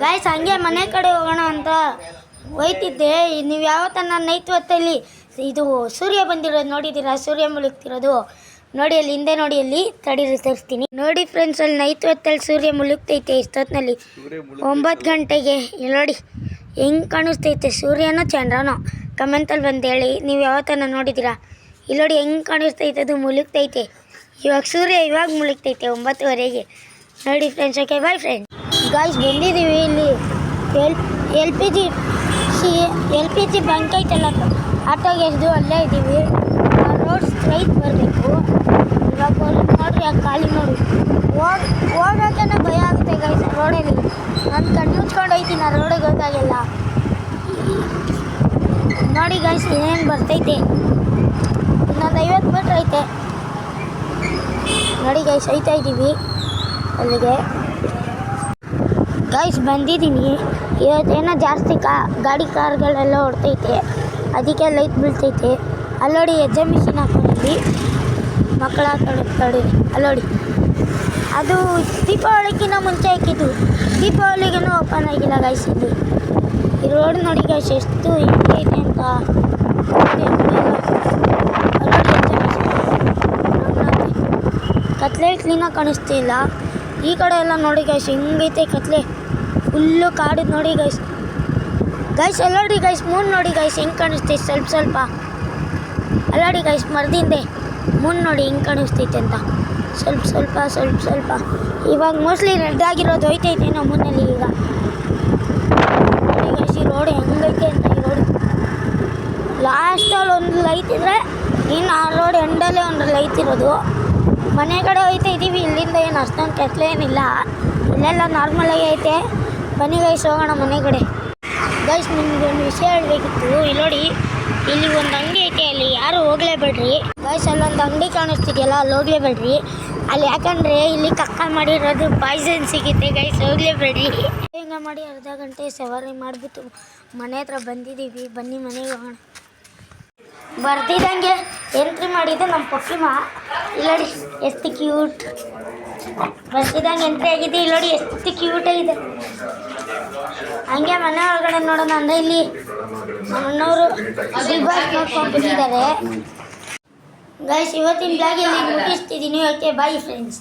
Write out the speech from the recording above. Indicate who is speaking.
Speaker 1: Guys ಹಂಗೆ ಮನೆ ಕಡೆ ಹೋಗೋಣ ಅಂತ ಹೋಯ್ತಿದ್ದೆ. ನೀವು ಯಾವತ್ತನ್ನ ನೈಟ್ ಹೊತ್ತಲ್ಲಿ ಇದು ಸೂರ್ಯ ಬಂದಿರೋದು ನೋಡಿದ್ದೀರಾ? ಸೂರ್ಯ ಮುಳುಗ್ತಿರೋದು ನೋಡಿ, ಅಲ್ಲಿ ಹಿಂದೆ ನೋಡಿ, ಅಲ್ಲಿ ತಡೀರಿ ತರಿಸ್ತೀನಿ ನೋಡಿ ಫ್ರೆಂಡ್ಸ್. ಅಲ್ಲಿ ನೈಟ್ ಹೊತ್ತಲ್ಲಿ ಸೂರ್ಯ ಮುಳುಗ್ತೈತೆ ಇಷ್ಟೊತ್ತಿನಲ್ಲಿ 9 ಗಂಟೆಗೆ. ನೋಡಿ ಹೆಂಗೆ ಕಾಣಿಸ್ತೈತೆ, ಸೂರ್ಯನೋ ಚಂದ್ರನೋ ಕಮೆಂಟಲ್ಲಿ ಬಂದು ಹೇಳಿ. ನೀವು ಯಾವತ್ತನ್ನ ನೋಡಿದ್ದೀರಾ? ಇಲ್ಲಿ ನೋಡಿ ಹೆಂಗೆ ಕಾಣಿಸ್ತೈತೆ, ಅದು ಮುಳುಗ್ತೈತೆ. ಇವಾಗ ಸೂರ್ಯ ಇವಾಗ ಮುಳುಗ್ತೈತೆ 9:15ಗೆ ನೋಡಿ friends. Okay bye friends. Guys ಬಂದಿದ್ದೀವಿ ಇಲ್ಲಿ ಎಲ್ ಪಿ ಜಿ ಬ್ಯಾಂಕ್ ಐತಲ್ಲ, ಆಟೋಗೆ ಎದ್ದು ಅಲ್ಲೇ ಇದ್ದೀವಿ. ರೋಡ್ ಸ್ಟ್ರೈಟ್ ಬರಬೇಕು. ಇವಾಗ ನೋಡ್ರಿ ಆ ಖಾಲಿ ನೋಡಿ, ಹೋಗೋಕೆ ಭಯ ಆಗುತ್ತೆ ಗೈಸ್ ರೋಡಲ್ಲಿ. ನಾನು ಕಣ್ಣು ಮುಚ್ಕೊಂಡು ಹೋಯ್ತೀನಿ, ಆ ರೋಡಿಗೆ ಹೋದಾಗೆಲ್ಲ. ನೋಡಿ ಗೈಸ್ ಏನೇನು ಬರ್ತೈತೆ, ಇನ್ನೊಂದು 50 ಮೀಟ್ರ್ ಐತೆ ನೋಡಿ ಗೈಸ್. ಹೋಯ್ತಾ ಇದ್ದೀವಿ ಅಲ್ಲಿಗೆ. ಗೈಸ್ ಬಂದಿದ್ದೀನಿ. ಇವತ್ತೇನೋ ಜಾಸ್ತಿ ಗಾಡಿ ಕಾರ್ಗಳೆಲ್ಲ ಹೊಡ್ತೈತೆ, ಅದಕ್ಕೆ ಲೈಟ್ ಬೀಳ್ತೈತೆ. ಅಲ್ಲೋಡಿ ಹೆಜ್ಜೆ ಮಿಷಿನ್ ಹಾಕೊಂಡಿದ್ವಿ, ಮಕ್ಕಳ ತಡಿ ಅಲ್ಲೋಡಿ. ಅದು ದೀಪಾವಳಿಗಿನ್ನ ಮುಂಚೆ ಹಾಕಿದ್ದು, ದೀಪಾವಳಿಗೂ ಓಪನ್ ಆಗಿಲ್ಲ ಗೈಸ್. ಇದು ಈ ರೋಡ್ ನೋಡಿ ಗೈಸ್ ಎಷ್ಟು ಹಿಂಗೈತೆ ಅಂತ. ಕತ್ಲೆ ಕ್ಲೀನಾಗಿ ಕಾಣಿಸ್ತಿಲ್ಲ. ಈ ಕಡೆ ಎಲ್ಲ ನೋಡಿ ಗೈಸ್ ಹಿಂಗೈತೆ ಕತ್ಲೆ, ಫುಲ್ಲು ಕಾಡು ನೋಡಿ ಗೈಸ್. ಅಲ್ಲೋಡಿ ಗೈಸ್ ಮೂನ್ ನೋಡಿ ಗೈಸ್ ಹೆಂಗೆ ಕಾಣಿಸ್ತೈತೆ ಸ್ವಲ್ಪ. ಅಲ್ಲೋಡಿ ಗೈಸ್ ಮರದಿಂದೆ ಮೂನ್ ನೋಡಿ ಹೆಂಗೆ ಕಾಣಿಸ್ತೈತೆ ಅಂತ, ಸ್ವಲ್ಪ. ಇವಾಗ ಮೋಸ್ಟ್ಲಿ ರೆಡ್ ಆಗಿರೋದು ಹೋಯ್ತೈತೆ ನಾವು ಮೂನಲ್ಲಿ. ಈಗ ನೋಡಿ ಗೈಸ್ ಈ ರೋಡ್ ಹೆಂಗೈತೆ ಅಂತ. ಈ ರೋಡ್ ಲಾಸ್ಟಲ್ಲಿ ಒಂದು ಲೈಟ್ ಇದ್ದರೆ ಇನ್ನು ಆ ರೋಡ್ ಎಂಡಲ್ಲೇ ಒಂದು ಲೈಟ್ ಇರೋದು. ಮನೆ ಕಡೆ ಹೋಯ್ತಾ ಇದ್ದೀವಿ. ಇಲ್ಲಿಂದ ಏನು ಅಷ್ಟೊಂದು ಕತ್ಲೆ ಏನಿಲ್ಲ, ಇಲ್ಲೆಲ್ಲ ನಾರ್ಮಲಾಗಿ ಐತೆ. ಬನ್ನಿ ಗೈಸ್ ಹೋಗೋಣ ಮನೆ ಕಡೆ. ಗೈಸ್ ನಿಮ್ಗೆ ಒಂದು ವಿಷಯ ಹೇಳಬೇಕಿತ್ತು. ಇಲ್ಲಿ ನೋಡಿ, ಇಲ್ಲಿ ಒಂದು ಅಂಗಡಿ ಐತೆ, ಅಲ್ಲಿ ಯಾರು ಹೋಗಲೇಬೇಡ್ರಿ ಗೈಸ್. ಅಲ್ಲೊಂದು ಅಂಗಡಿ ಕಾಣಿಸ್ತಿದೆಯಲ್ಲ, ಅಲ್ಲಿ ಹೋಗಲೇಬೇಡ್ರಿ ಅಲ್ಲಿ. ಯಾಕಂದರೆ ಇಲ್ಲಿ ಕಕ್ಕ ಮಾಡಿರೋದು ಪಾಯ್ಸನ್ ಸಿಗುತ್ತೆ ಗೈಸ್, ಹೋಗಲೇಬೇಡ್ರಿ. ಹಿಂಗೆ ಮಾಡಿ ಅರ್ಧ ಗಂಟೆ ಸವಾರಿ ಮಾಡಿಬಿಟ್ಟು ಮನೆ ಹತ್ರ ಬಂದಿದ್ದೀವಿ. ಬನ್ನಿ ಮನೆಗೆ ಹೋಗೋಣ. ಬರ್ತಿದ್ದಂಗೆ ಎಂಟ್ರಿ ಮಾಡಿದ್ದು ನಮ್ಮ ಪಪ್ಪಿಮ. ಇಲ್ಲಿ ನೋಡಿ ಎಷ್ಟು ಕ್ಯೂಟ್. ಬರ್ತಿದ್ದಂಗೆ ಎಂಟ್ರಿ ಆಗಿದೆ. ಇಲ್ಲಿ ನೋಡಿ ಎಷ್ಟು ಕ್ಯೂಟ್ ಆಗಿದೆ. ಹಂಗೆ ಮನೆ ಒಳಗಡೆ ನೋಡೋಣ ಅಂದರೆ ಇಲ್ಲಿ ನಮ್ಮ ಅಣ್ಣವರು ಬಿಗ್ ಬಾಸ್ ನೋಡ್ಕೊಂಡ್ಬಿಟ್ಟಿದ್ದಾರೆ ಗೈಸ್. ಇವತ್ತಿನ ಬ್ಲಾಗ್ ಇಲ್ಲಿ ಮುಗಿಸ್ತಿದ್ದೀನಿ. Okay bye friends.